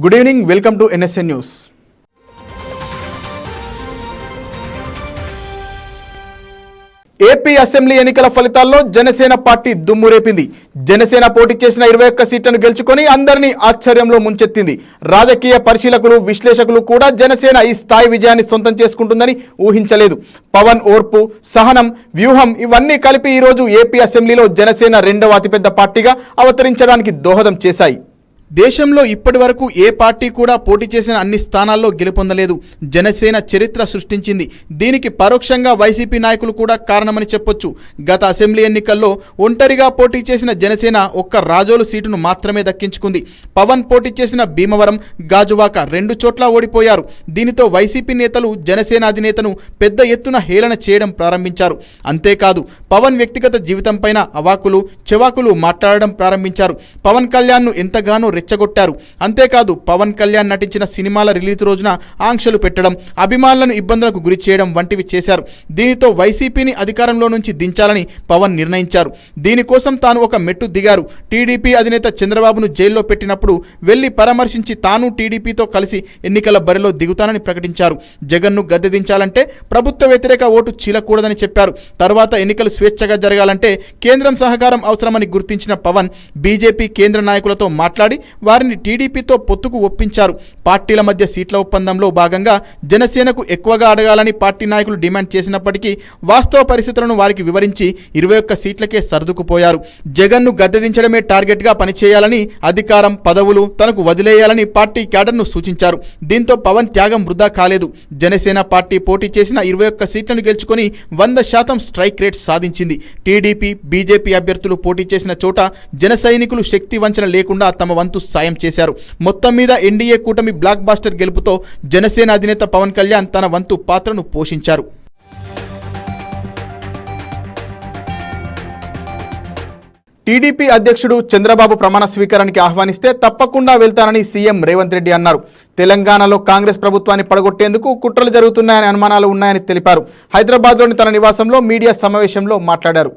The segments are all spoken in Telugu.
Good evening, welcome to NSN news. AP assembly ఎన్నికల ఫలితాల్లో జనసేన పార్టీ దుమ్ము రేపింది. జనసేన పోటీ చేసిన 21 సీట్లను గెలుచుకొని అందరినీ ఆశ్చర్యంలో ముంచెత్తింది. రాజకీయ పరిశీలకులు, విశ్లేషకులు కూడా జనసేన ఈ స్థాయి విజయాన్ని సొంతం చేసుకుంటుందని ఊహించలేదు. పవన్ ఓర్పు, సహనం, వ్యూహం ఇవన్నీ కలిపి ఈరోజు ఏపీ అసెంబ్లీలో జనసేన రెండవ అతిపెద్ద పార్టీగా అవతరించడానికి దోహదం చేశాయి. దేశంలో ఇప్పటి వరకు ఏ పార్టీ కూడా పోటీ చేసిన అన్ని స్థానాల్లో గెలుపొందలేదు. జనసేన చరిత్ర సృష్టించింది. దీనికి పరోక్షంగా వైసీపీ నాయకులు కూడా కారణమని చెప్పొచ్చు. గత అసెంబ్లీ ఎన్నికల్లో ఒంటరిగా పోటీ చేసిన జనసేన ఒక్క రాజోలు సీటును మాత్రమే దక్కించుకుంది. పవన్ పోటీ చేసిన భీమవరం, గాజువాక 2 చోట్ల ఓడిపోయారు. దీనితో వైసీపీ నేతలు జనసేన అధినేతను పెద్ద ఎత్తున హేళన చేయడం ప్రారంభించారు. అంతేకాదు పవన్ వ్యక్తిగత జీవితంపైన అవాకులు చెవాకులు మాట్లాడడం ప్రారంభించారు. పవన్ కళ్యాణ్ను ఎంతగానో రెచ్చగొట్టారు. అంతేకాదు పవన్ కళ్యాణ్ నటించిన సినిమాల రిలీజ్ రోజున ఆంక్షలు పెట్టడం, అభిమానులను ఇబ్బందులకు గురి చేయడం వంటివి చేశారు. దీనితో వైసీపీని అధికారంలో నుంచి దించాలని పవన్ నిర్ణయించారు. దీనికోసం తాను ఒక మెట్టు దిగారు. టీడీపీ అధినేత చంద్రబాబును జైల్లో పెట్టినప్పుడు వెళ్లి పరామర్శించి తాను టీడీపీతో కలిసి ఎన్నికల బరిలో దిగుతానని ప్రకటించారు. జగన్ను గద్దెదించాలంటే ప్రభుత్వ వ్యతిరేక ఓటు చీలకూడదని చెప్పారు. తర్వాత ఎన్నికలు స్వేచ్ఛగా జరగాలంటే కేంద్రం సహకారం అవసరమని గుర్తించిన పవన్ బీజేపీ కేంద్ర నాయకులతో మాట్లాడి వారిని టీడీపీతో పొత్తుకు ఒప్పించారు. పార్టీల మధ్య సీట్ల ఒప్పందంలో భాగంగా జనసేనకు ఎక్కువగా అడగాలని పార్టీ నాయకులు డిమాండ్ చేసినప్పటికీ వాస్తవ పరిస్థితులను వారికి వివరించి 21 సీట్లకే సర్దుకుపోయారు. జగన్ను గద్దెదించడమే టార్గెట్గా పనిచేయాలని, అధికారం పదవులు తనకు వదిలేయాలని పార్టీ క్యాడర్ను సూచించారు. దీంతో పవన్ త్యాగం వృధా కాలేదు. జనసేన పార్టీ పోటీ చేసిన 21 సీట్లను గెలుచుకొని 100% స్ట్రైక్ రేట్ సాధించింది. టీడీపీ, బీజేపీ అభ్యర్థులు పోటీ చేసిన చోట జన సైనికులు శక్తి వంచన లేకుండా తమ వంతు సాయం చేశారు. మొత్తం మీద ఎన్డీఏ కూటమి బ్లాక్ బాస్టర్ గెలుపుతో జనసేన అధినేత పవన్ కళ్యాణ్ తన వంతు పాత్రను పోషించారు. టీడీపీ అధ్యక్షుడు చంద్రబాబు ప్రమాణ స్వీకారానికి ఆహ్వానిస్తే తప్పకుండా వెళ్తానని సీఎం రేవంత్ రెడ్డి అన్నారు. తెలంగాణలో కాంగ్రెస్ ప్రభుత్వాన్ని పడగొట్టేందుకు కుట్రలు జరుగుతున్నాయని అనుమానాలు ఉన్నాయని తెలిపారు. హైదరాబాద్లోని తన నివాసంలో మీడియా సమావేశంలో మాట్లాడారు.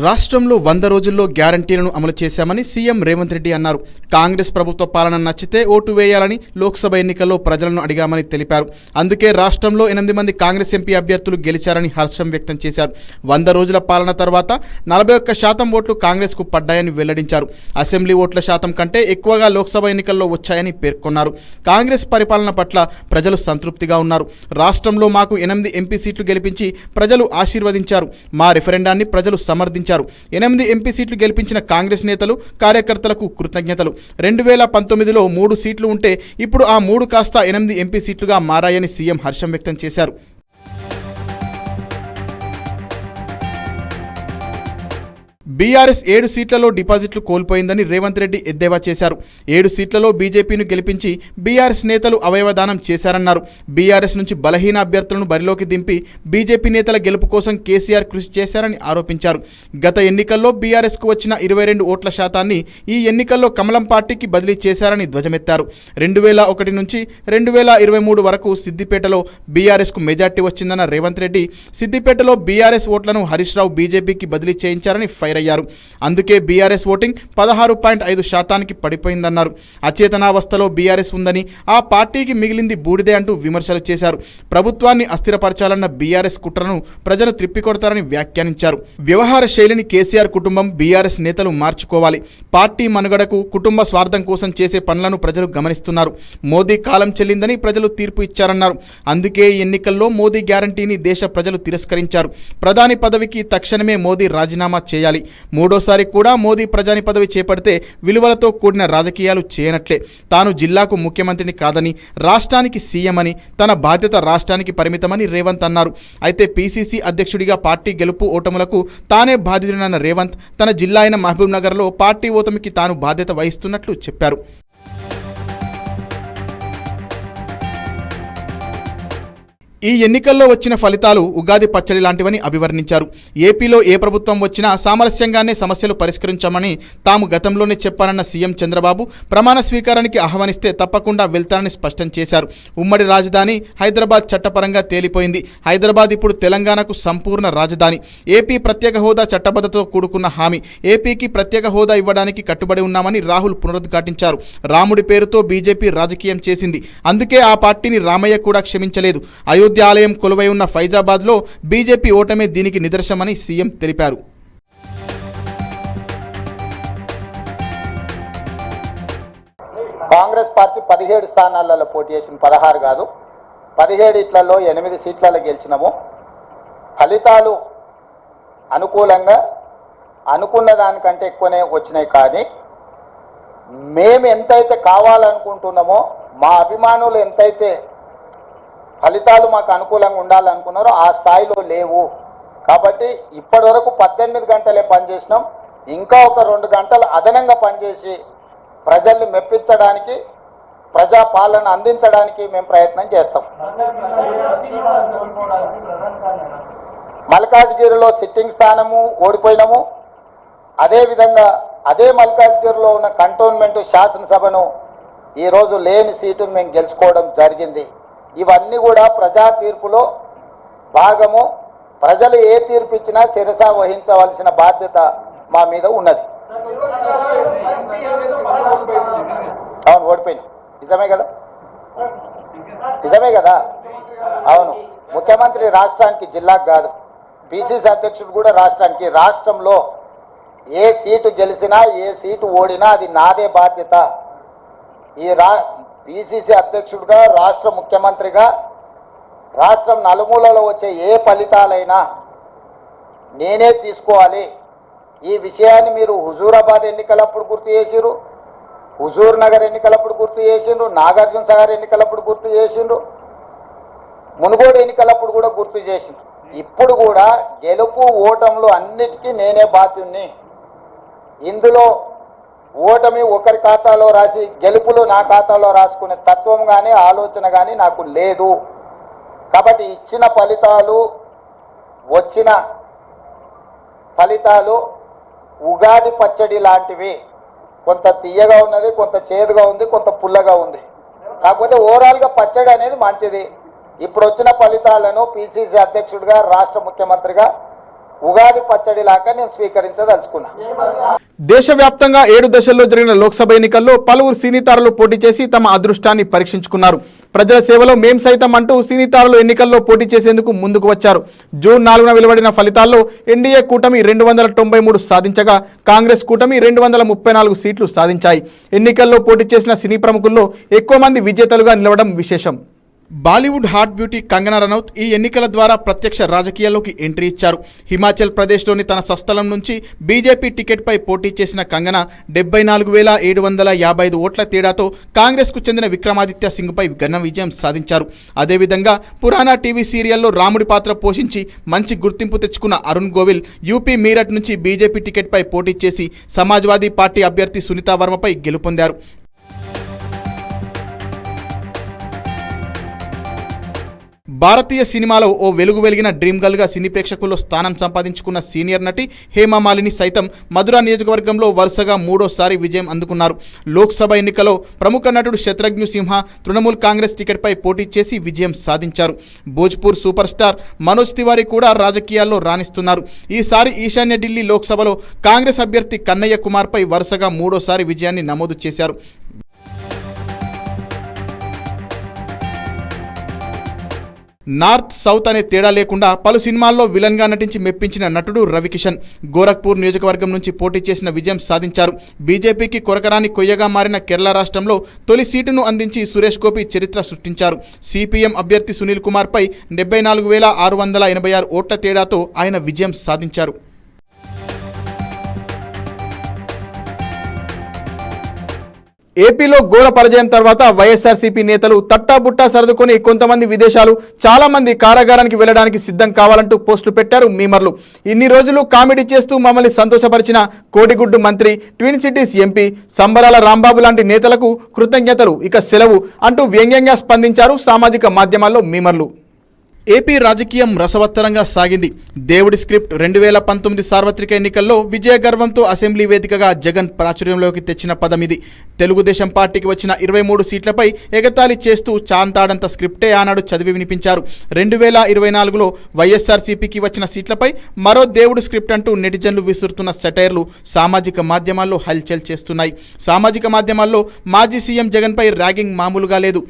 రాష్ట్రంలో 100 రోజుల్లో గ్యారంటీలను అమలు చేశామని సీఎం రేవంత్ రెడ్డి అన్నారు. కాంగ్రెస్ ప్రభుత్వ పాలన నచ్చితే ఓటు వేయాలని లోక్సభ ఎన్నికల్లో ప్రజలను అడిగామని తెలిపారు. అందుకే రాష్ట్రంలో 8 మంది కాంగ్రెస్ ఎంపీ అభ్యర్థులు గెలిచారని హర్షం వ్యక్తం చేశారు. 100 రోజుల పాలన తర్వాత 41% ఓట్లు కాంగ్రెస్కు పడ్డాయని వెల్లడించారు. అసెంబ్లీ ఓట్ల శాతం కంటే ఎక్కువగా లోక్సభ ఎన్నికల్లో వచ్చాయని పేర్కొన్నారు. కాంగ్రెస్ పరిపాలన పట్ల ప్రజలు సంతృప్తిగా ఉన్నారు. రాష్ట్రంలో మాకు 8 ఎంపీ సీట్లు గెలిపించి ప్రజలు ఆశీర్వదించారు. మా రిఫరెండాన్ని ప్రజలు సమర్థించారు. 8 ఎంపీ సీట్లు గెలిపించిన కాంగ్రెస్ నేతలు, కార్యకర్తలకు కృతజ్ఞతలు. 2019లో 3 సీట్లు ఉంటే ఇప్పుడు ఆ 3 కాస్త 8 ఎంపీ సీట్లుగా మారాయని సీఎం హర్షం వ్యక్తం చేశారు. బీఆర్ఎస్ 7 సీట్లలో డిపాజిట్లు కోల్పోయిందని రేవంత్ రెడ్డి ఎద్దేవా చేశారు. 7 సీట్లలో బీజేపీని గెలిపించి బీఆర్ఎస్ నేతలు అవయవదానం చేశారన్నారు. బీఆర్ఎస్ నుంచి బలహీన అభ్యర్థులను బరిలోకి దింపి బీజేపీ నేతల గెలుపు కోసం కేసీఆర్ కృషి చేశారని ఆరోపించారు. గత ఎన్నికల్లో బీఆర్ఎస్కు వచ్చిన 22 ఓట్ల శాతాన్ని ఈ ఎన్నికల్లో కమలం పార్టీకి బదిలీ చేశారని ధ్వజమెత్తారు. 2001 నుంచి 2023 వరకు సిద్దిపేటలో బీఆర్ఎస్కు మెజార్టీ వచ్చిందన్న రేవంత్ రెడ్డి సిద్దిపేటలో బీఆర్ఎస్ ఓట్లను హరీష్ రావు బీజేపీకి బదిలీ చేయించారని ఫైర్ అయ్యారు. అందుకే బీఆర్ఎస్ ఓటింగ్ 16.5% పడిపోయిందన్నారు. అచేతనావస్థలో బీఆర్ఎస్ ఉందని, ఆ పార్టీకి మిగిలింది బూడిదే అంటూ విమర్శలు చేశారు. ప్రభుత్వాన్ని అస్థిరపరచాలన్న బీఆర్ఎస్ కుట్రను ప్రజలు త్రిప్పికొడతారని వ్యాఖ్యానించారు. వ్యవహార శైలిని కేసీఆర్ కుటుంబం, బీఆర్ఎస్ నేతలు మార్చుకోవాలి. పార్టీ మనుగడకు, కుటుంబ స్వార్థం కోసం చేసే పనులను ప్రజలు గమనిస్తున్నారు. మోదీ కాలం చెల్లిందని ప్రజలు తీర్పు ఇచ్చారన్నారు. అందుకే ఈ ఎన్నికల్లో మోదీ గ్యారంటీని దేశ ప్రజలు తిరస్కరించారు. ప్రధాని పదవికి తక్షణమే మోదీ రాజీనామా చేయాలి. 3వ కూడా మోదీ ప్రధాని పదవి చేపడితే విలువలతో కూడిన రాజకీయాలు చేయనట్లే. తాను జిల్లాకు ముఖ్యమంత్రిని కాదని, రాష్ట్రానికి సీఎం అని, తన బాధ్యత రాష్ట్రానికి పరిమితమని రేవంత్ అన్నారు. అయితే పీసీసీ అధ్యక్షుడిగా పార్టీ గెలుపు ఓటములకు తానే బాధ్యుడినన్న రేవంత్ తన జిల్లా అయిన మహబూబ్ నగర్లో పార్టీ ఓటమికి తాను బాధ్యత వహిస్తున్నట్లు చెప్పారు. ఈ ఎన్నికల్లో వచ్చిన ఫలితాలు ఉగాది పచ్చడి లాంటివని అభివర్ణించారు. ఏపీలో ఏ ప్రభుత్వం వచ్చినా సామరస్యంగానే సమస్యలు పరిష్కరించామని తాము గతంలోనే చెప్పానన్న సీఎం చంద్రబాబు ప్రమాణ స్వీకారానికి ఆహ్వానిస్తే తప్పకుండా వెళ్తారని స్పష్టం చేశారు. ఉమ్మడి రాజధాని హైదరాబాద్ చట్టపరంగా తేలిపోయింది. హైదరాబాద్ ఇప్పుడు తెలంగాణకు సంపూర్ణ రాజధాని. ఏపీ ప్రత్యేక హోదా చట్టబద్ధతతో కూడుకున్న హామీ. ఏపీకి ప్రత్యేక హోదా ఇవ్వడానికి కట్టుబడి ఉన్నామని రాహుల్ పునరుద్ఘాటించారు. రాముడి పేరుతో బీజేపీ రాజకీయం చేసింది. అందుకే ఆ పార్టీని రామయ్య కూడా క్షమించలేదు. అయోధ్య ఆలయం కొలువై ఉన్న ఫైజాబాద్లో బీజేపీ ఓటమే దీనికి నిదర్శనమని సీఎం తెలిపారు. కాంగ్రెస్ పార్టీ 17 స్థానాలలో పోటీ చేసిన 16 కాదు 17 ఇట్లలో 8 సీట్లలో గెలిచినాము. ఫలితాలు అనుకూలంగా అనుకున్న దానికంటే ఎక్కువనే వచ్చినాయి. కానీ మేము ఎంతైతే కావాలనుకుంటున్నామో మా అభిమానులు ఎంతైతే ఫలితాలు మాకు అనుకూలంగా ఉండాలనుకున్నారో ఆ స్థాయిలో లేవు. కాబట్టి ఇప్పటి వరకు 18 గంటలే పనిచేసినాం. ఇంకా ఒక 2 గంటలు అదనంగా పనిచేసి ప్రజల్ని మెప్పించడానికి ప్రజాపాలన అందించడానికి మేము ప్రయత్నం చేస్తాం. మల్కాజ్గిరిలో సిట్టింగ్ స్థానము ఓడిపోయినాము. అదేవిధంగా అదే మల్కాజ్గిరిలో ఉన్న కంటోన్మెంట్ శాసనసభను ఈరోజు లేని సీటును మేము గెలుచుకోవడం జరిగింది. ఇవన్నీ కూడా ప్రజా తీర్పులో భాగము. ప్రజలు ఏ తీర్పు ఇచ్చినా శిరస వహించవలసిన బాధ్యత మా మీద ఉన్నది. అవును, ఓడిపోయింది. నిజమే కదా, నిజమే కదా. అవును, ముఖ్యమంత్రి రాష్ట్రానికి, జిల్లాకు కాదు. పిసిసి అధ్యక్షుడు కూడా రాష్ట్రానికి. రాష్ట్రంలో ఏ సీటు గెలిచినా ఏ సీటు ఓడినా అది నాదే బాధ్యత. ఈ పిసిసి అధ్యక్షుడిగా, రాష్ట్ర ముఖ్యమంత్రిగా రాష్ట్రం నలుమూలలో వచ్చే ఏ ఫలితాలైనా నేనే తీసుకోవాలి. ఈ విషయాన్ని మీరు హుజూరాబాద్ ఎన్నికలప్పుడు గుర్తు చేసిరు, హుజూర్ నగర్ ఎన్నికలప్పుడు గుర్తు చేసిండ్రు, నాగార్జున సాగర్ ఎన్నికలప్పుడు గుర్తు చేసిండ్రు, మునుగోడు ఎన్నికలప్పుడు కూడా గుర్తు చేసిండ్రు. ఇప్పుడు కూడా గెలుపు ఓటములు అన్నిటికీ నేనే బాధ్యుణ్ణి. ఇందులో ఓటమి ఒకరి ఖాతాలో రాసి గెలుపులు నా ఖాతాలో రాసుకునే తత్వం కానీ ఆలోచన కానీ నాకు లేదు. కాబట్టి ఇచ్చిన ఫలితాలు, వచ్చిన ఫలితాలు ఉగాది పచ్చడి లాంటివి. కొంత తీయగా ఉన్నది, కొంత చేదుగా ఉంది, కొంత పుల్లగా ఉంది. కాకపోతే ఓవరాల్గా పచ్చడి అనేది మంచిది. ఇప్పుడు వచ్చిన ఫలితాలను పిసిసి అధ్యక్షుడిగా, రాష్ట్ర ముఖ్యమంత్రిగా ఉగాది పచ్చడి లాగా నేను స్వీకరించదలుచుకున్నా. దేశవ్యాప్తంగా 7 దశల్లో జరిగిన లోక్సభ ఎన్నికల్లో పలువురు సినీతారులు పోటీ చేసి తమ అదృష్టాన్ని పరీక్షించుకున్నారు. ప్రజల సేవలో మేం సైతం అంటూ సినీతారులు ఎన్నికల్లో పోటీ చేసేందుకు ముందుకు వచ్చారు. జూన్ 4న వెలువడిన ఫలితాల్లో ఎన్డీఏ కూటమి 293 సాధించగా కాంగ్రెస్ కూటమి 234 సీట్లు సాధించాయి. ఎన్నికల్లో పోటీ చేసిన సినీ ప్రముఖుల్లో ఎక్కువ మంది విజేతలుగా నిలవడం విశేషం. బాలీవుడ్ హాట్ బ్యూటీ కంగనా రనౌత్ ఈ ఎన్నికల ద్వారా ప్రత్యక్ష రాజకీయాల్లోకి ఎంట్రీ ఇచ్చారు. హిమాచల్ ప్రదేశ్లోని తన స్వస్థలం నుంచి బీజేపీ టికెట్పై పోటీ చేసిన కంగనా 74,755 ఓట్ల తేడాతో కాంగ్రెస్కు చెందిన విక్రమాదిత్య సింగ్పై ఘన విజయం సాధించారు. అదేవిధంగా పురాణా టీవీ సీరియల్లో రాముడి పాత్ర పోషించి మంచి గుర్తింపు తెచ్చుకున్న అరుణ్ గోవిల్ యూపీ మీరట్ నుంచి బీజేపీ టికెట్పై పోటీ చేసి సమాజ్వాదీ పార్టీ అభ్యర్థి సునీతా వర్మపై గెలుపొందారు. భారతీయ సినిమాలో ఓ వెలుగు వెలిగిన డ్రీమ్ గర్ల్గా సినీ ప్రేక్షకుల్లో స్థానం సంపాదించుకున్న సీనియర్ నటి హేమమాలిని సైతం మధుర నియోజకవర్గంలో వరుసగా 3వ విజయం అందుకున్నారు. లోక్సభ ఎన్నికలో ప్రముఖ నటుడు శత్రుఘ్న సిన్హా తృణమూల్ కాంగ్రెస్ టికెట్పై పోటీ చేసి విజయం సాధించారు. భోజ్పూర్ సూపర్ స్టార్ మనోజ్ తివారీ కూడా రాజకీయాల్లో రాణిస్తున్నారు. ఈసారి ఈశాన్య ఢిల్లీ లోక్సభలో కాంగ్రెస్ అభ్యర్థి కన్నయ్య కుమార్పై వరుసగా 3వ విజయాన్ని నమోదు చేశారు. నార్త్ సౌత్ అనే తేడా లేకుండా పలు సినిమాల్లో విలన్గా నటించి మెప్పించిన నటుడు రవికిషన్ గోరఖ్పూర్ నియోజకవర్గం నుంచి పోటీ చేసిన విజయం సాధించారు. బీజేపీకి కొరకరాని కొయ్యగా మారిన కేరళ రాష్ట్రంలో తొలి సీటును అందించి సురేష్ గోపి చరిత్ర సృష్టించారు. సిపిఎం అభ్యర్థి సునీల్ కుమార్పై 74,686 ఓట్ల తేడాతో ఆయన విజయం సాధించారు. ఏపీలో ఘోర పరాజయం తర్వాత వైఎస్ఆర్సీపీ నేతలు తట్టాబుట్టా సర్దుకొని కొంతమంది విదేశాలు చాలా మంది కారాగారానికి వెళ్లడానికి సిద్ధం కావాలంటూ పోస్టులు పెట్టారు మీమర్లు. ఇన్ని రోజులు కామెడీ చేస్తూ మమ్మల్ని సంతోషపరిచిన కోడిగుడ్డు మంత్రి, ట్విన్ సిటీస్ ఎంపీ సంబరాల రాంబాబు లాంటి నేతలకు కృతజ్ఞతలు, ఇక సెలవు అంటూ వ్యంగ్యంగా స్పందించారు సామాజిక మాధ్యమాల్లో మీమర్లు. ఏపీ రాజకీయం రసవత్తరంగా సాగింది. దేవుడి స్క్రిప్ట్ 2019 సార్వత్రిక ఎన్నికల్లో విజయ గర్వంతో అసెంబ్లీ వేదికగా జగన్ ప్రాచుర్యంలోకి తెచ్చిన పదమిది. తెలుగుదేశం పార్టీకి వచ్చిన 23 సీట్లపై ఎగతాళి చేస్తూ చాంతాడంత స్క్రిప్టే ఆనాడు చదివి వినిపించారు. 2024లో వైఎస్ఆర్సీపీకి వచ్చిన సీట్లపై మరో దేవుడు స్క్రిప్ట్ అంటూ నెటిజన్లు విసురుతున్న సెటైర్లు సామాజిక మాధ్యమాల్లో హల్చల్ చేస్తున్నాయి. సామాజిక మాధ్యమాల్లో మాజీ సీఎం జగన్పై ర్యాగింగ్ మామూలుగా లేదు.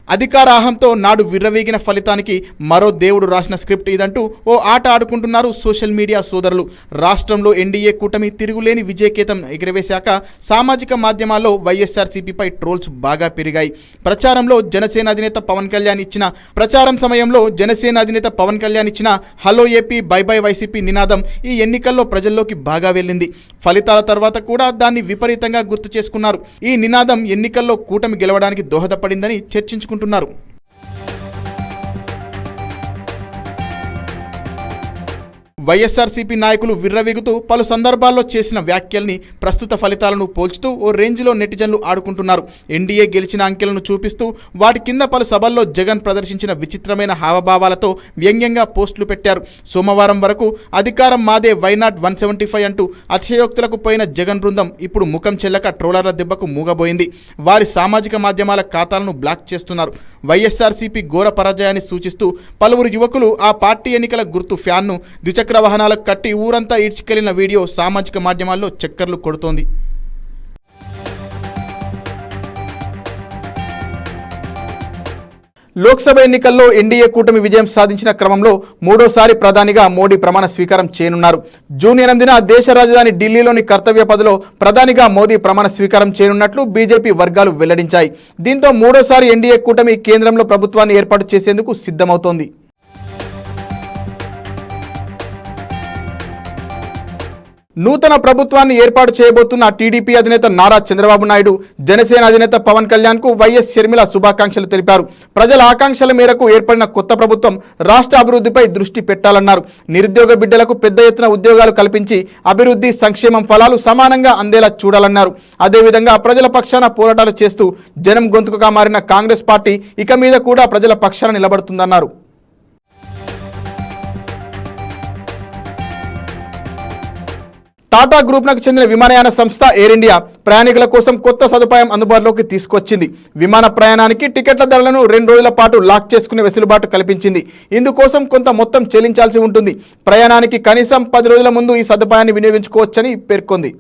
అధికారాహంతో నాడు విర్రవీగిన ఫలితానికి మరో దేవుడు రాసిన స్క్రిప్ట్ ఇదంటూ ఓ ఆట ఆడుకుంటున్నారు సోషల్ మీడియా సోదరులు. రాష్ట్రంలో ఎన్డీఏ కూటమి తిరుగులేని విజయకేతం ఎగురవేశాక సామాజిక మాధ్యమాల్లో వైఎస్ఆర్సీపీపై ట్రోల్స్ బాగా పెరిగాయి. ప్రచారం సమయంలో జనసేన అధినేత పవన్ కళ్యాణ్ ఇచ్చిన hello AP by by YCP నినాదం ఈ ఎన్నికల్లో ప్రజల్లోకి బాగా వెళ్ళింది. ఫలితాల తర్వాత కూడా దాన్ని విపరీతంగా గుర్తు చేసుకున్నారు. ఈ నినాదం ఎన్నికల్లో కూటమి గెలవడానికి దోహదపడిందని చర్చించుకుంటున్నారు. వైఎస్ఆర్సీపీ నాయకులు విర్రవీగుతూ పలు సందర్భాల్లో చేసిన వ్యాఖ్యల్ని ప్రస్తుత ఫలితాలను పోల్చుతూ ఓ రేంజ్లో నెటిజన్లు ఆడుకుంటున్నారు. ఎన్డీఏ గెలిచిన అంకెలను చూపిస్తూ వాటి కింద పలు సభల్లో జగన్ ప్రదర్శించిన విచిత్రమైన హావభావాలతో వ్యంగ్యంగా పోస్టులు పెట్టారు. సోమవారం వరకు అధికారం మాదే వైనాట్ 175 అంటూ అతిశయోక్తులకు పోయిన జగన్ బృందం ఇప్పుడు ముఖం చెల్లక ట్రోలర్ల దెబ్బకు మూగబోయింది. వారి సామాజిక మాధ్యమాల ఖాతాలను బ్లాక్ చేస్తున్నారు. వైఎస్ఆర్సీపీ ఘోర పరాజయాన్ని సూచిస్తూ పలువురు యువకులు ఆ పార్టీ ఎన్నికల గుర్తు ఫ్యాన్ను ద్విచక్ర వాహనాలకు కట్టి ఊరంతా ఈడ్చుకెళ్లిన వీడియో సామాజిక మాధ్యమాల్లో చక్కర్లు కొడుతోంది. లోక్సభ ఎన్నికల్లో ఎన్డీఏ కూటమి విజయం సాధించిన క్రమంలో మూడోసారి ప్రధానిగా మోడీ ప్రమాణ స్వీకారం చేయనున్నారు. జూన్ 8న దేశ రాజధాని ఢిల్లీలోని కర్తవ్య పథలో ప్రధానిగా మోదీ ప్రమాణ స్వీకారం చేయనున్నట్లు బీజేపీ వర్గాలు వెల్లడించాయి. దీంతో మూడోసారి ఎన్డీఏ కూటమి కేంద్రంలో ప్రభుత్వాన్ని ఏర్పాటు చేసేందుకు సిద్ధమవుతోంది. నూతన ప్రభుత్వాన్ని ఏర్పాటు చేయబోతున్న టీడీపీ అధినేత నారా చంద్రబాబు నాయుడు, జనసేన అధినేత పవన్ కళ్యాణ్ కు వైఎస్ షర్మిల శుభాకాంక్షలు తెలిపారు. ప్రజల ఆకాంక్షల మేరకు ఏర్పడిన కొత్త ప్రభుత్వం రాష్ట్ర అభివృద్ధిపై దృష్టి పెట్టాలన్నారు. నిరుద్యోగ బిడ్డలకు పెద్ద ఎత్తున ఉద్యోగాలు కల్పించి అభివృద్ధి, సంక్షేమం ఫలాలు సమానంగా అందేలా చూడాలన్నారు. అదేవిధంగా ప్రజల పక్షాన పోరాటాలు చేస్తూ జనం గొంతుకగా మారిన కాంగ్రెస్ పార్టీ ఇక మీద కూడా ప్రజల పక్షాన నిలబడుతుందన్నారు. టాటా గ్రూప్నకు చెందిన విమానయాన సంస్థ ఎయిర్ ఇండియా ప్రయాణికుల కోసం కొత్త సదుపాయం అందుబాటులోకి తీసుకొచ్చింది. విమాన ప్రయాణానికి టికెట్ల ధరలను 2 రోజుల పాటు లాక్ చేసుకునే వెసులుబాటు కల్పించింది. ఇందుకోసం కొంత మొత్తం చెల్లించాల్సి ఉంటుంది. ప్రయాణానికి కనీసం 10 రోజుల ముందు ఈ సదుపాయాన్ని వినియోగించుకోవచ్చని పేర్కొంది.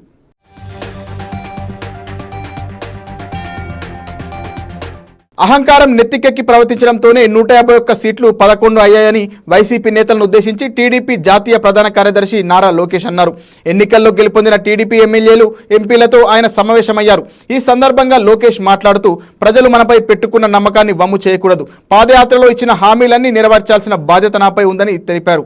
అహంకారం నెత్తికెక్కి ప్రవర్తించడంతోనే 151 సీట్లు 11 అయ్యాయని వైసీపీ నేతలను ఉద్దేశించి టీడీపీ జాతీయ ప్రధాన కార్యదర్శి నారా లోకేష్ అన్నారు. ఎన్నికల్లో గెలుపొందిన టీడీపీ ఎమ్మెల్యేలు, ఎంపీలతో ఆయన సమావేశమయ్యారు. ఈ సందర్భంగా లోకేష్ మాట్లాడుతూ ప్రజలు మనపై పెట్టుకున్న నమ్మకాన్ని వమ్ము చేయకూడదు, పాదయాత్రలో ఇచ్చిన హామీలన్నీ నెరవేర్చాల్సిన బాధ్యత నాపై ఉందని తెలిపారు.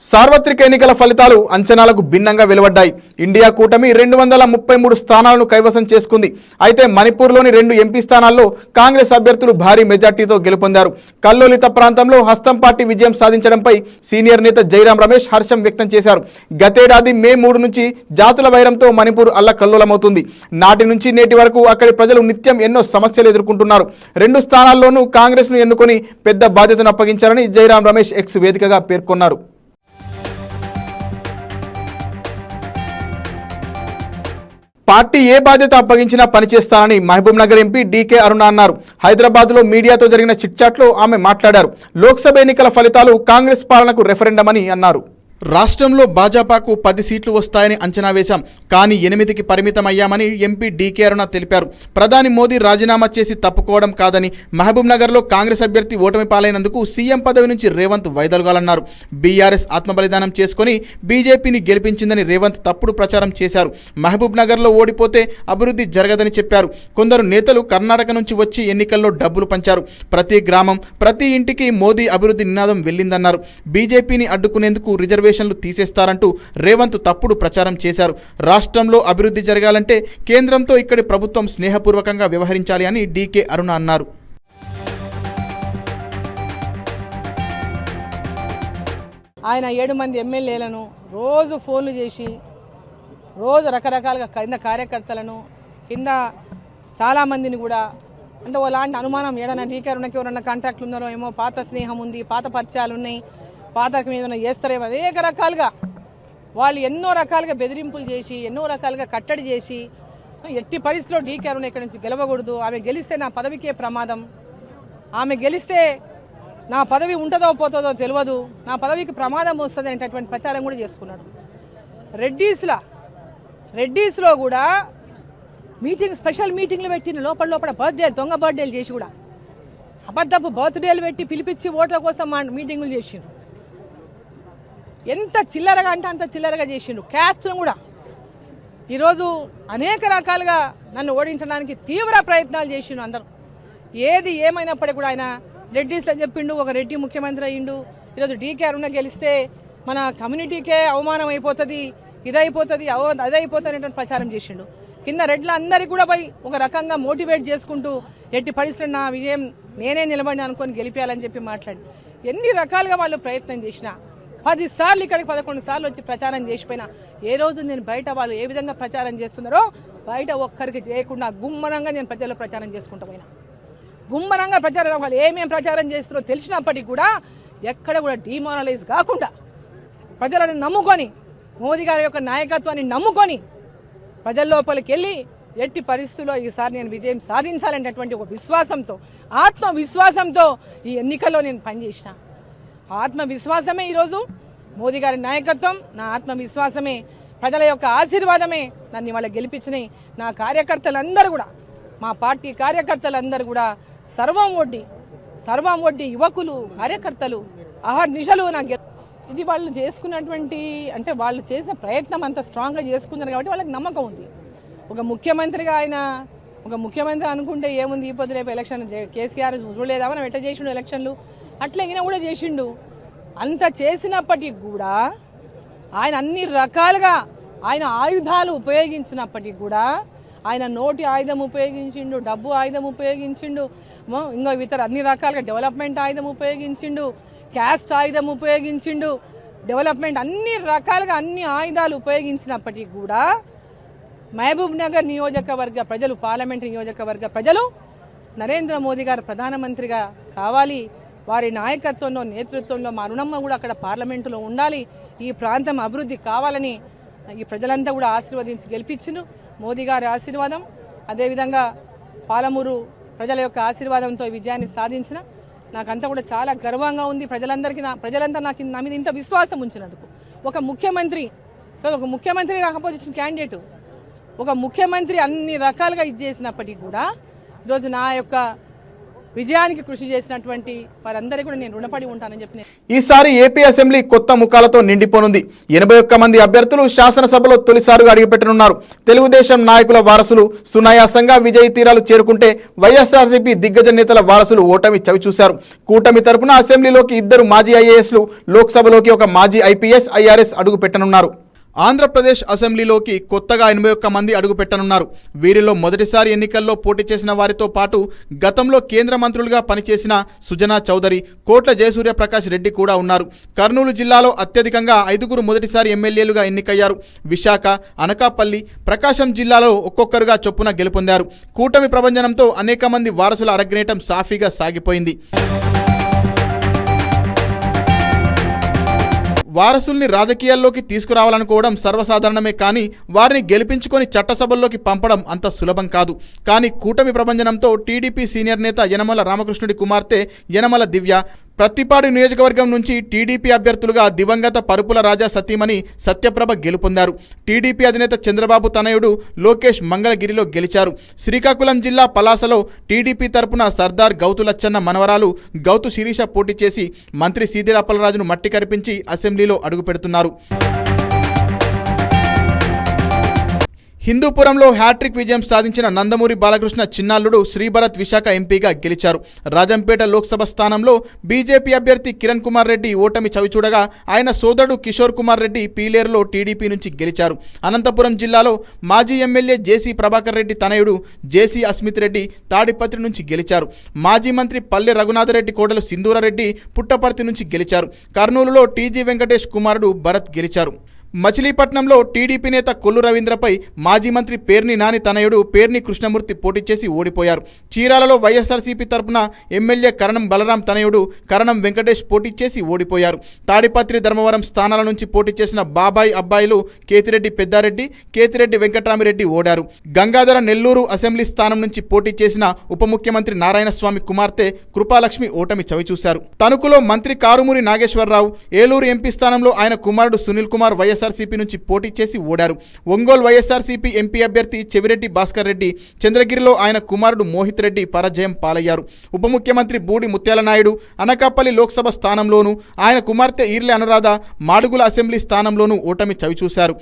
సార్వత్రిక ఎన్నికల ఫలితాలు అంచనాలకు భిన్నంగా వెలువడ్డాయి. ఇండియా కూటమి 233 స్థానాలను కైవసం చేసుకుంది. అయితే మణిపూర్లోని 2 ఎంపీ స్థానాల్లో కాంగ్రెస్ అభ్యర్థులు భారీ మెజార్టీతో గెలుపొందారు. కల్లోలిత ప్రాంతంలో హస్తం పార్టీ విజయం సాధించడంపై సీనియర్ నేత జైరాం రమేష్ హర్షం వ్యక్తం చేశారు. గతేడాది మే 3 నుంచి జాతుల వైరంతో మణిపూర్ అల్లకల్లోలమవుతుంది. నాటి నుంచి నేటి వరకు అక్కడి ప్రజలు నిత్యం ఎన్నో సమస్యలు ఎదుర్కొంటున్నారు. 2 స్థానాల్లోనూ కాంగ్రెస్ను ఎన్నుకొని పెద్ద బాధ్యతను అప్పగించారని జైరాం రమేష్ ఎక్స్ వేదికగా పేర్కొన్నారు. పార్టీ ఏ బాధ్యత అప్పగించినా పనిచేస్తానని మహబూబ్ నగర్ ఎంపీ డీకే అరుణ అన్నారు. హైదరాబాద్లో మీడియాతో జరిగిన చిట్చాట్లో ఆమె మాట్లాడారు. లోక్సభ ఎన్నికల ఫలితాలు కాంగ్రెస్ పాలనకు రెఫరెండం అని అన్నారు. రాష్ట్రంలో భాజపాకు 10 సీట్లు వస్తాయని అంచనా వేశాం, కానీ 8కి పరిమితమయ్యామని ఎంపీ డీకే అరుణ తెలిపారు. ప్రధాని మోదీ రాజీనామా చేసి తప్పుకోవడం కాదని, మహబూబ్ నగర్లో కాంగ్రెస్ అభ్యర్థి ఓటమి పాలైనందుకు సీఎం పదవి నుంచి రేవంత్ వైదొలగాలన్నారు. బీఆర్ఎస్ ఆత్మబలిదానం చేసుకుని బీజేపీని గెలిపించిందని రేవంత్ తప్పుడు ప్రచారం చేశారు. మహబూబ్ నగర్లో ఓడిపోతే అభివృద్ధి జరగదని చెప్పారు. కొందరు నేతలు కర్ణాటక నుంచి వచ్చి ఎన్నికల్లో డబ్బులు పంచారు. ప్రతి గ్రామం, ప్రతి ఇంటికి మోదీ అభివృద్ధి నినాదం వెళ్ళిందన్నారు. బీజేపీని అడ్డుకునేందుకు రిజర్వేషన్లు తీసేస్తారంటూ రేవంత్ తప్పుడు ప్రచారం చేశారు. రాష్ట్రంలో అభివృద్ధి జరగాలంటే కేంద్రంతో ఇక్కడి ప్రభుత్వం స్నేహపూర్వకంగా వ్యవహరించాలి అని డీకే అరుణ అన్నారు. ఆయన 7 మంది ఎమ్మెల్యేలను రోజు ఫోన్లు చేసి రోజు రకరకాలుగా కింద కార్యకర్తలను కింద చాలామందిని కూడా అంటే అలాంటి అనుమానం ఏడన్నా టీకేరున్నకి ఎవరన్నా కాంటాక్ట్లు ఉన్నారో ఏమో, పాత స్నేహం ఉంది, పాత పరిచయాలు ఉన్నాయి, పాత ఏమైనా చేస్తారేమో, అనేక రకాలుగా వాళ్ళు ఎన్నో రకాలుగా బెదిరింపులు చేసి ఎన్నో రకాలుగా కట్టడి చేసి ఎట్టి పరిస్థితిలో టీకేరున్న ఇక్కడి నుంచి గెలవకూడదు, ఆమె గెలిస్తే నా పదవికే ప్రమాదం, ఆమె గెలిస్తే నా పదవి ఉంటుందో పోతుందో తెలియదు, నా పదవికి ప్రమాదం వస్తుంది అనేటటువంటి ప్రచారం కూడా చేసుకున్నాడు. రెడ్డీస్లో కూడా స్పెషల్ మీటింగ్లు పెట్టిన లోపల దొంగ బర్త్డేలు చేసి కూడా అబద్ధపు బర్త్డేలు పెట్టి పిలిపించి ఓట్ల కోసం మీటింగులు చేసిండ్రు. ఎంత చిల్లరగా అంటే అంత చిల్లరగా చేసిండ్రు. క్యాస్ట్ను కూడా ఈరోజు అనేక రకాలుగా నన్ను ఓడించడానికి తీవ్ర ప్రయత్నాలు చేసిండు అందరూ. ఏది ఏమైనప్పటికీ కూడా ఆయన రెడ్డిస్లో చెప్పిండు, ఒక రెడ్డి ముఖ్యమంత్రి అయ్యిండు, ఈరోజు డీకే అరుణ గెలిస్తే మన కమ్యూనిటీకే అవమానం అయిపోతుంది, ఇదైపోతుంది అదైపోతుంది అనేటువంటి ప్రచారం చేసిండు. కింద రెడ్ల అందరికీ కూడా పోయి ఒక రకంగా మోటివేట్ చేసుకుంటూ ఎట్టి పరిస్థితుల్లో నా విజయం నేనే నిలబడి అనుకొని గెలిపేయాలని చెప్పి మాట్లాడి ఎన్ని రకాలుగా వాళ్ళు ప్రయత్నం చేసినా 10 సార్లు ఇక్కడికి 11 సార్లు వచ్చి ప్రచారం చేసిపోయినా ఏ రోజు నేను బయట వాళ్ళు ఏ విధంగా ప్రచారం చేస్తున్నారో బయట ఒక్కరికి చేయకుండా గుమ్మరంగా నేను ప్రజల్లో ప్రచారం చేసుకుంటూ పోయినా. గుమ్మరంగా ప్రచారం వాళ్ళు ఏమేమి ప్రచారం చేస్తున్నారో తెలిసినప్పటికీ కూడా ఎక్కడ కూడా డిమారలైజ్ కాకుండా ప్రజలను నమ్ముకొని మోదీ గారి యొక్క నాయకత్వాన్ని నమ్ముకొని ప్రజల లోపలికి వెళ్ళి ఎట్టి పరిస్థితుల్లో ఈసారి నేను విజయం సాధించాలనేటటువంటి ఒక విశ్వాసంతో ఆత్మవిశ్వాసంతో ఈ ఎన్నికల్లో నేను పనిచేసిన. ఆత్మవిశ్వాసమే ఈరోజు మోదీ గారి నాయకత్వం, నా ఆత్మవిశ్వాసమే, ప్రజల యొక్క ఆశీర్వాదమే నన్ను ఇవాళ గెలిపించినాయి. నా కార్యకర్తలందరూ కూడా, మా పార్టీ కార్యకర్తలందరూ కూడా సర్వం ఒడ్డి యువకులు కార్యకర్తలు అహర్నిశలు నాకు ఇది వాళ్ళు చేసుకున్నటువంటి అంటే వాళ్ళు చేసిన ప్రయత్నం అంత స్ట్రాంగ్గా చేసుకున్నారు కాబట్టి వాళ్ళకి నమ్మకం ఉంది. ఒక ముఖ్యమంత్రిగా ఆయన ఒక ముఖ్యమంత్రి అనుకుంటే ఏముంది, ఈ పొద్దు రేపు ఎలక్షన్ కేసీఆర్ చూడలేదా మనం ఎట్లా చేసిండు ఎలక్షన్లు, అట్లా ఈయన కూడా చేసిండు. అంత చేసినప్పటికీ కూడా ఆయన అన్ని రకాలుగా ఆయన ఆయుధాలు ఉపయోగించినప్పటికీ కూడా ఆయన నోటి ఆయుధం ఉపయోగించిండు, డబ్బు ఆయుధం ఉపయోగించిండు, ఇంకా ఇతర అన్ని రకాలుగా డెవలప్మెంట్ ఆయుధం ఉపయోగించిండు, క్యాస్ట్ ఆయుధం ఉపయోగించిండు, డెవలప్మెంట్ అన్ని రకాలుగా అన్ని ఆయుధాలు ఉపయోగించినప్పటికీ కూడా మహబూబ్ నగర్ నియోజకవర్గ ప్రజలు, పార్లమెంట్ నియోజకవర్గ ప్రజలు నరేంద్ర మోదీ గారు ప్రధానమంత్రిగా కావాలి, వారి నాయకత్వంలో నేతృత్వంలో మా రుణమ్మ కూడా అక్కడ పార్లమెంటులో ఉండాలి, ఈ ప్రాంతం అభివృద్ధి కావాలని ఈ ప్రజలంతా కూడా ఆశీర్వదించి గెలిపించిండ్రు. మోదీ గారి ఆశీర్వాదం, అదేవిధంగా పాలమూరు ప్రజల యొక్క ఆశీర్వాదంతో విజయాన్ని సాధించిన నాకంతా కూడా చాలా గర్వంగా ఉంది. ప్రజలంతా నాకు నా మీద ఇంత విశ్వాసం ఉంచినందుకు. ఒక ముఖ్యమంత్రి నాకు అపోజిషన్ క్యాండిడేటు, ఒక ముఖ్యమంత్రి అన్ని రకాలుగా ఇది చేసినప్పటికీ కూడా ఈరోజు నా యొక్క విజయానికి కృషి చేసినటువంటి వారందరికీ కూడా నేను రుణపడి ఉంటానని చెప్పి ఈసారి ఏపీ అసెంబ్లీ కొత్త ముఖాలతో నిండిపోనుంది. 81 మంది అభ్యర్థులు శాసనసభలో తొలిసారిగా అడుగుపెట్టనున్నారు. తెలుగుదేశం నాయకుల వారసులు సునాయాసంగా విజయ తీరాలు చేరుకుంటే వైఎస్ఆర్సీపీ దిగ్గజ నేతల వారసులు ఓటమి చవిచూశారు. కూటమి తరపున అసెంబ్లీలోకి 2 మాజీ ఐఏఎస్లు, లోక్సభలోకి 1 మాజీ ఐపీఎస్, ఐఆర్ఎస్ అడుగుపెట్టనున్నారు. ఆంధ్రప్రదేశ్ అసెంబ్లీలోకి కొత్తగా 81 మంది అడుగుపెట్టనున్నారు. వీరిలో మొదటిసారి ఎన్నికల్లో పోటీ చేసిన వారితో పాటు గతంలో కేంద్ర మంత్రులుగా పనిచేసిన సుజనా చౌదరి, కోట్ల జయసూర్యప్రకాష్ రెడ్డి కూడా ఉన్నారు. కర్నూలు జిల్లాలో అత్యధికంగా 5 మొదటిసారి ఎమ్మెల్యేలుగా ఎన్నికయ్యారు. విశాఖ, అనకాపల్లి, ప్రకాశం జిల్లాలో ఒక్కొక్కరుగా చొప్పున గెలుపొందారు. కూటమి ప్రభంజనంతో అనేక మంది వారసుల అరగ్నేయటం సాఫీగా సాగిపోయింది. వారసుల్ని రాజకీయాల్లోకి తీసుకురావాలనుకోవడం సర్వసాధారణమే, కానీ వారిని గెలిపించుకొని చట్టసభల్లోకి పంపడం అంత సులభం కాదు. కానీ కూటమి ప్రభంజనంతో టీడీపీ సీనియర్ నేత యనమల రామకృష్ణుడి కుమార్తె యనమల దివ్య, ప్రత్తిపాడు నియోజకవర్గం నుంచి టీడీపీ అభ్యర్థులుగా దివంగత పరుపుల రాజా సతీమణి సత్యప్రభ గెలుపొందారు. టీడీపీ అధినేత చంద్రబాబు తనయుడు లోకేష్ మంగళగిరిలో గెలిచారు. శ్రీకాకుళం జిల్లా పలాసలో టీడీపీ తరపున సర్దార్ గౌతు లచ్చన్న మనవరాలు గౌతు శిరీష పోటీ చేసి మంత్రి సీదిర అప్పలరాజును మట్టి కరిపించి అసెంబ్లీలో అడుగుపెడుతున్నారు. హిందూపురంలో హ్యాట్రిక్ విజయం సాధించిన నందమూరి బాలకృష్ణ చిన్నాల్లుడు శ్రీభరత్ విశాఖ ఎంపీగా గెలిచారు. రాజంపేట లోక్సభ స్థానంలో బీజేపీ అభ్యర్థి కిరణ్ కుమార్ రెడ్డి ఓటమి చవిచూడగా ఆయన సోదరుడు కిషోర్ కుమార్ రెడ్డి పీలేరులో టీడీపీ నుంచి గెలిచారు. అనంతపురం జిల్లాలో మాజీ ఎమ్మెల్యే జేసీ ప్రభాకర్ రెడ్డి తనయుడు జేసీ అస్మిత్ రెడ్డి తాడిపత్రి నుంచి గెలిచారు. మాజీ మంత్రి పల్లె రఘునాథరెడ్డి కోడలు సింధూరారెడ్డి పుట్టపర్తి నుంచి గెలిచారు. కర్నూలులో టీజీ వెంకటేష్ కుమారుడు భరత్ గెలిచారు. మచిలీపట్నంలో టీడీపీ నేత కొల్లు రవీంద్రపై మాజీ మంత్రి పేర్ని నాని తనయుడు పేర్ని కృష్ణమూర్తి పోటీ చేసి ఓడిపోయారు. చీరాలలో వైఎస్ఆర్సీపీ తరపున ఎమ్మెల్యే కరణం బలరాం తనయుడు కరణం వెంకటేష్ పోటీ చేసి ఓడిపోయారు. తాడిపత్రి ధర్మవరం స్థానాల నుంచి పోటీ చేసిన బాబాయ్ అబ్బాయిలు కేతిరెడ్డి పెద్దారెడ్డి, కేతిరెడ్డి వెంకట్రామిరెడ్డి ఓడారు. గంగాధర నెల్లూరు అసెంబ్లీ స్థానం నుంచి పోటీ చేసిన ఉప ముఖ్యమంత్రి నారాయణస్వామి కుమార్తె కృపాలక్ష్మి ఓటమి చవిచూశారు. తణుకులో మంత్రి కారుమూరి నాగేశ్వరరావు, ఏలూరు ఎంపీ స్థానంలో ఆయన కుమారుడు సునీల్ కుమార్ వైఎస్ఆర్సీపీ నుంచి పోటీ చేసి ఓడారు. ఒంగోలు వైఎస్ఆర్సీపీ ఎంపీ అభ్యర్థి చెవిరెడ్డి భాస్కర్ రెడ్డి, చంద్రగిరిలో ఆయన కుమారుడు మోహిత్ రెడ్డి పరాజయం పాలయ్యారు. ఉప ముఖ్యమంత్రి బూడి ముత్యాల నాయుడు అనకాపల్లి లోక్సభ స్థానంలోనూ, ఆయన కుమార్తె ఈర్లె అనురాధ మాడుగుల అసెంబ్లీ స్థానంలోనూ ఓటమి చవిచూశారు.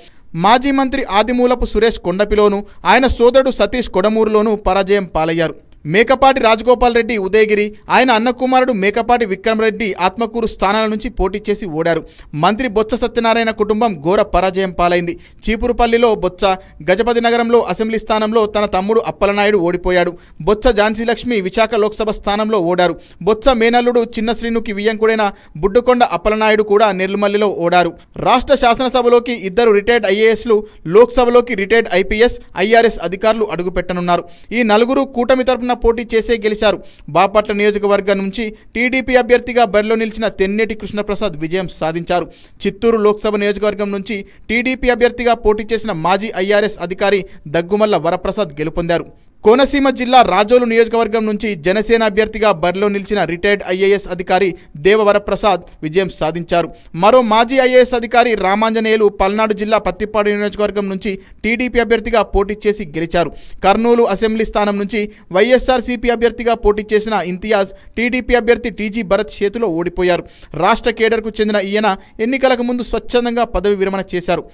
మాజీ మంత్రి ఆదిమూలపు సురేష్ కొండపిలోను, ఆయన సోదరుడు సతీష్ కొడమూరులోనూ పరాజయం పాలయ్యారు. మేకపాటి రాజగోపాల్ రెడ్డి ఉదయగిరి, ఆయన అన్న కుమారుడు మేకపాటి విక్రమరెడ్డి ఆత్మకూరు స్థానాల నుంచి పోటీ చేసి ఓడారు. మంత్రి బొత్స సత్యనారాయణ కుటుంబం ఘోర పరాజయం పాలైంది. చీపురుపల్లిలో బొత్స, గజపతి నగరంలో అసెంబ్లీ స్థానంలో తన తమ్ముడు అప్పలనాయుడు ఓడిపోయాడు. బొత్స ఝాన్సీలక్ష్మి విశాఖ లోక్సభ స్థానంలో ఓడారు. బొత్స మేనల్లుడు చిన్న శ్రీనుకి వియ్యంకుడైన బుడ్డుకొండ అప్పలనాయుడు కూడా నెల్లుమల్లిలో ఓడారు. రాష్ట్ర శాసనసభలోకి ఇద్దరు రిటైర్డ్ ఐఏఎస్లు, లోక్సభలోకి రిటైర్డ్ ఐపీఎస్, ఐఆర్ఎస్ అధికారులు అడుగుపెట్టనున్నారు. ఈ నలుగురు కూటమి తరపున పోటీ చేసే గెలిచారు. బాపట్ల నియోజకవర్గం నుంచి టీడీపీ అభ్యర్థిగా బరిలో నిలిచిన తెన్నేటి కృష్ణప్రసాద్ విజయం సాధించారు. చిత్తూరు లోక్సభ నియోజకవర్గం నుంచి టీడీపీ అభ్యర్థిగా పోటీ చేసిన మాజీ ఐఆర్ఎస్ అధికారి దగ్గుమల్ల వరప్రసాద్ గెలుపొందారు. కోనసీమ జిల్లా రాజోలు నియోజకవర్గం నుంచి జనసేన అభ్యర్థిగా బరిలో నిలిచిన రిటైర్డ్ ఐఏఎస్ అధికారి దేవవరప్రసాద్ విజయం సాధించారు. మరో మాజీ ఐఏఎస్ అధికారి రామాంజనేయులు పల్నాడు జిల్లా పత్తిపాడు నియోజకవర్గం నుంచి టీడీపీ అభ్యర్థిగా పోటీ చేసి గెలిచారు. కర్నూలు అసెంబ్లీ స్థానం నుంచి వైఎస్ఆర్సీపీ అభ్యర్థిగా పోటీ చేసిన ఇంతియాజ్ టీడీపీ అభ్యర్థి టీజీ భరత్ చేతిలో ఓడిపోయారు. రాష్ట్ర కేడర్కు చెందిన ఈయన ఎన్నికలకు ముందు స్వచ్ఛందంగా పదవి విరమణ చేశారు.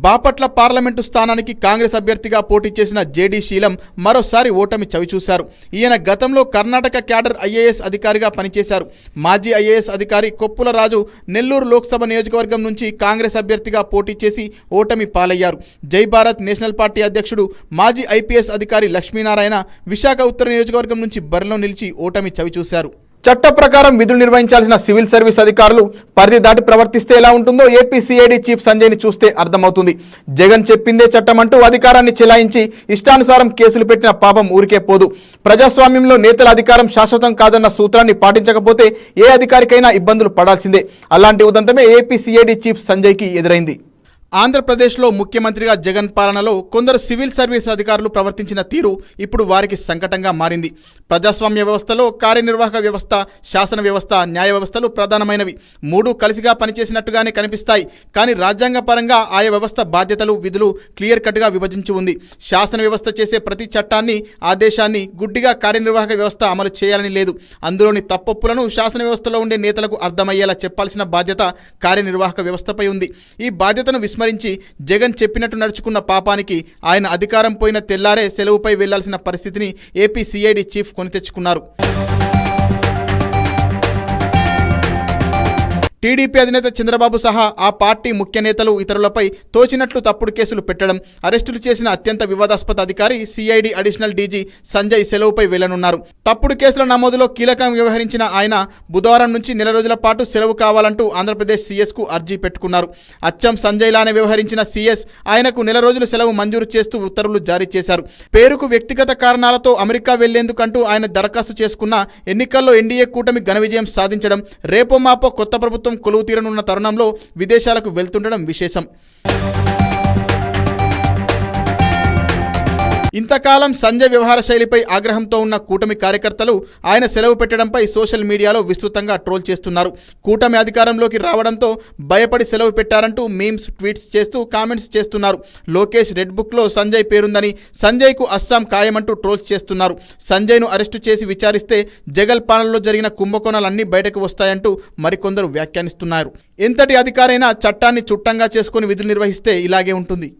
బాపట్ల పార్లమెంటు స్థానానికి కాంగ్రెస్ అభ్యర్థిగా పోటీ చేసిన జేడీ శీలం మరోసారి ఓటమి చవిచూశారు. ఈయన గతంలో కర్ణాటక క్యాడర్ ఐఏఎస్ అధికారిగా పనిచేశారు. మాజీ ఐఏఎస్ అధికారి కొప్పుల రాజు నెల్లూరు లోక్సభ నియోజకవర్గం నుంచి కాంగ్రెస్ అభ్యర్థిగా పోటీ చేసి ఓటమి పాలయ్యారు. జై భారత్ నేషనల్ పార్టీ అధ్యక్షుడు మాజీ ఐపీఎస్ అధికారి లక్ష్మీనారాయణ విశాఖ ఉత్తర నియోజకవర్గం నుంచి బరిలో నిలిచి ఓటమి చవిచూశారు. చట్ట ప్రకారం విధులు నిర్వహించాల్సిన సివిల్ సర్వీస్ అధికారులు పరిధి దాటి ప్రవర్తిస్తే ఎలా ఉంటుందో ఏపీ సిఐడి చీఫ్ సంజయ్ని చూస్తే అర్థమవుతుంది. జగన్ చెప్పిందే చట్టం అంటూ అధికారాన్ని చెలాయించి ఇష్టానుసారం కేసులు పెట్టిన పాపం ఊరికే పోదు. ప్రజాస్వామ్యంలో నేతల అధికారం శాశ్వతం కాదన్న సూత్రాన్ని పాటించకపోతే ఏ అధికారికైనా ఇబ్బందులు పడాల్సిందే. అలాంటి ఉదంతమే ఏపీ సిఐడి చీఫ్ సంజయ్కి ఎదురైంది. ఆంధ్రప్రదేశ్లో ముఖ్యమంత్రిగా జగన్ పాలనలో కొందరు సివిల్ సర్వీస్ అధికారులు ప్రవర్తించిన తీరు ఇప్పుడు వారికి సంకటంగా మారింది. ప్రజాస్వామ్య వ్యవస్థలో కార్యనిర్వాహక వ్యవస్థ, శాసన వ్యవస్థ, న్యాయ వ్యవస్థలు ప్రధానమైనవి. మూడు కలిసిగా పనిచేసినట్టుగానే కనిపిస్తాయి. కానీ రాజ్యాంగ పరంగా ఆయా వ్యవస్థ బాధ్యతలు, విధులు క్లియర్ కట్గా విభజించి ఉంది. శాసన వ్యవస్థ చేసే ప్రతి చట్టాన్ని, ఆదేశాన్ని గుడ్డిగా కార్యనిర్వాహక వ్యవస్థ అమలు చేయాలని లేదు. అందులోని తప్పొప్పులను శాసన వ్యవస్థలో ఉండే నేతలకు అర్థమయ్యేలా చెప్పాల్సిన బాధ్యత కార్యనిర్వాహక వ్యవస్థపై ఉంది. ఈ బాధ్యతను విస్మరించి జగన్ చెప్పినట్టు నడుచుకున్న పాపానికి ఆయన అధికారం పోయిన తెల్లారే సెలవుపై వెళ్లాల్సిన పరిస్థితిని ఏపీ సిఐడి చీఫ్ కొని తెచ్చుకున్నారు. టీడీపీ అధినేత చంద్రబాబు సహా ఆ పార్టీ ముఖ్య నేతలు ఇతరులపై తోచినట్లు తప్పుడు కేసులు పెట్టడం, అరెస్టులు చేసిన అత్యంత వివాదాస్పద అధికారి సిఐడి అడిషనల్ డీజీ సంజయ్ సెలవుపై వెళ్లనున్నారు. తప్పుడు కేసుల నమోదులో కీలకంగా వ్యవహరించిన ఆయన బుధవారం నుంచి నెల రోజుల పాటు సెలవు కావాలంటూ ఆంధ్రప్రదేశ్ సీఎస్కు అర్జీ పెట్టుకున్నారు. అచ్చం సంజయ్ లానే వ్యవహరించిన సీఎస్ ఆయనకు నెల రోజులు సెలవు మంజూరు చేస్తూ ఉత్తర్వులు జారీ చేశారు. పేరుకు వ్యక్తిగత కారణాలతో అమెరికా వెళ్లేందుకంటూ ఆయన దరఖాస్తు చేసుకున్న ఎన్నికల్లో ఎన్డీఏ కూటమి ఘన విజయం సాధించడం, రేపో మాపో కొత్త ప్రభుత్వం కొలువు తీరనున్న తరుణంలో విదేశాలకు వెళ్తుండడం విశేషం. ఇంతకాలం సంజయ్ వ్యవహార శైలిపై ఆగ్రహంతో ఉన్న కూటమి కార్యకర్తలు ఆయన సెలవు పెట్టడంపై సోషల్ మీడియాలో విస్తృతంగా ట్రోల్ చేస్తున్నారు. కూటమి అధికారంలోకి రావడంతో భయపడి సెలవు పెట్టారంటూ మీమ్స్, ట్వీట్స్ చేస్తూ కామెంట్స్ చేస్తున్నారు. లోకేష్ రెడ్ బుక్లో సంజయ్ పేరుందని, సంజయ్కు అస్సాం ఖాయమంటూ ట్రోల్స్ చేస్తున్నారు. సంజయ్ను అరెస్టు చేసి విచారిస్తే జగన్ పాలనలో జరిగిన కుంభకోణాలన్నీ బయటకు వస్తాయంటూ మరికొందరు వ్యాఖ్యానిస్తున్నారు. ఎంతటి అధికారైనా చట్టాన్ని చుట్టంగా చేసుకుని విధులు నిర్వహిస్తే ఇలాగే ఉంటుంది.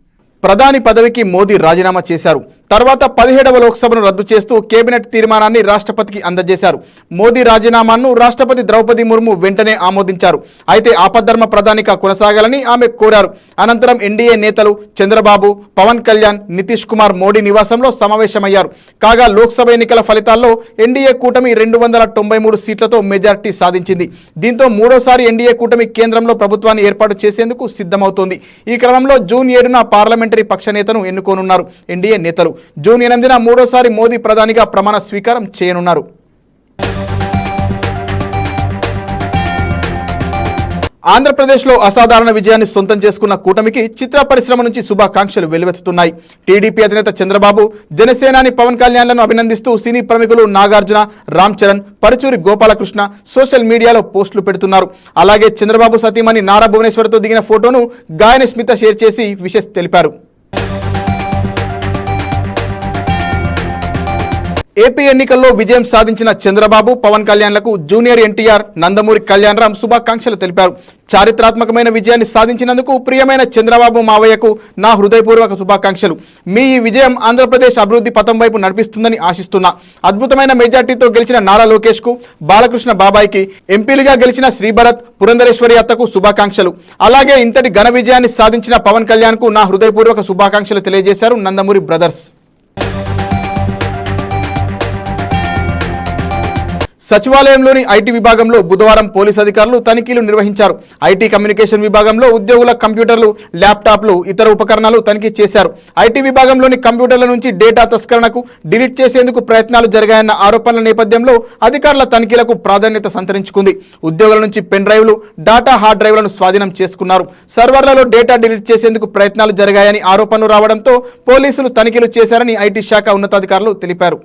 ప్రధాని పదవికి మోదీ రాజీనామా చేశారు. తర్వాత 17వ లోక్సభను రద్దు చేస్తూ కేబినెట్ తీర్మానాన్ని రాష్ట్రపతికి అందజేశారు. మోదీ రాజీనామాను రాష్ట్రపతి ద్రౌపది ముర్ము వెంటనే ఆమోదించారు. అయితే ఆపద్ధర్మ ప్రధానిగా కొనసాగాలని ఆమె కోరారు. అనంతరం ఎన్డీఏ నేతలు చంద్రబాబు, పవన్ కళ్యాణ్, నితీష్ కుమార్ మోడీ నివాసంలో సమావేశమయ్యారు. కాగా లోక్సభ ఎన్నికల ఫలితాల్లో ఎన్డీఏ కూటమి 293 సీట్లతో మెజారిటీ సాధించింది. దీంతో మూడోసారి ఎన్డీఏ కూటమి కేంద్రంలో ప్రభుత్వాన్ని ఏర్పాటు చేసేందుకు సిద్ధమవుతోంది. ఈ క్రమంలో జూన్ 7న పార్లమెంటరీ పక్ష నేతను ఎన్నుకోనున్నారు ఎన్డీఏ నేతలు. జూన్ 8న మూడోసారి మోదీ ప్రధానిగా ప్రమాణ స్వీకారం చేయనున్నారు. ఆంధ్రప్రదేశ్లో అసాధారణ విజయాన్ని సొంతం చేసుకున్న కూటమికి చిత్ర పరిశ్రమ నుంచి శుభాకాంక్షలు వెల్లువెత్తుతున్నాయి. టీడీపీ అధినేత చంద్రబాబు, జనసేనాని పవన్ కళ్యాణ్లను అభినందిస్తూ సినీ ప్రముఖులు నాగార్జున, రామ్ చరణ్, పరుచూరి గోపాలకృష్ణ సోషల్ మీడియాలో పోస్టులు పెడుతున్నారు. అలాగే చంద్రబాబు సతీమణి నారా భువనేశ్వర్తో దిగిన ఫోటోను గాయని స్మిత షేర్ చేసి విషెస్ తెలిపారు. ఏపీ ఎన్నికల్లో విజయం సాధించిన చంద్రబాబు, పవన్ కళ్యాణ్లకు జూనియర్ ఎన్టీఆర్, నందమూరి కళ్యాణరామ్ శుభాకాంక్షలు తెలిపారు. చారిత్రాత్మకమైన విజయాన్ని సాధించినందుకు ప్రియమైన చంద్రబాబు మావయ్యకు నా హృదయపూర్వక శుభాకాంక్షలు. మీ ఈ విజయం ఆంధ్రప్రదేశ్ అభివృద్ధి పథం వైపు నడిపిస్తుందని ఆశిస్తున్నా. అద్భుతమైన మెజార్టీతో గెలిచిన నారా లోకేష్కు, బాలకృష్ణ బాబాయ్కి, ఎంపీలుగా గెలిచిన శ్రీభరత్, పురంధరేశ్వరి అత్తకు శుభాకాంక్షలు. అలాగే ఇంతటి ఘన విజయాన్ని సాధించిన పవన్ కళ్యాణ్కు నా హృదయపూర్వక శుభాకాంక్షలు తెలియజేశారు నందమూరి బ్రదర్స్. సచివాలయంలోని ఐటీ విభాగంలో బుధవారం పోలీసు అధికారులు తనిఖీలు నిర్వహించారు. ఐటీ కమ్యూనికేషన్ విభాగంలో ఉద్యోగుల కంప్యూటర్లు, ల్యాప్టాప్లు, ఇతర ఉపకరణాలు తనిఖీ చేశారు. ఐటీ విభాగంలోని కంప్యూటర్ల నుంచి డేటా తస్కరణకు, డిలీట్ చేసేందుకు ప్రయత్నాలు జరిగాయన్న ఆరోపణల నేపథ్యంలో అధికారుల తనిఖీలకు ప్రాధాన్యత సంతరించుకుంది. ఉద్యోగుల నుంచి పెన్ డ్రైవ్లు, డాటా హార్డ్ డ్రైవ్లను స్వాధీనం చేసుకున్నారు. సర్వర్లలో డేటా డిలీట్ చేసేందుకు ప్రయత్నాలు జరిగాయని ఆరోపణలు రావడంతో పోలీసులు తనిఖీలు చేశారని ఐటీ శాఖ ఉన్నతాధికారులు తెలిపారు.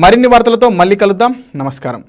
మరిన్ని వార్తలతో మళ్ళీ కలుద్దాం. నమస్కారం.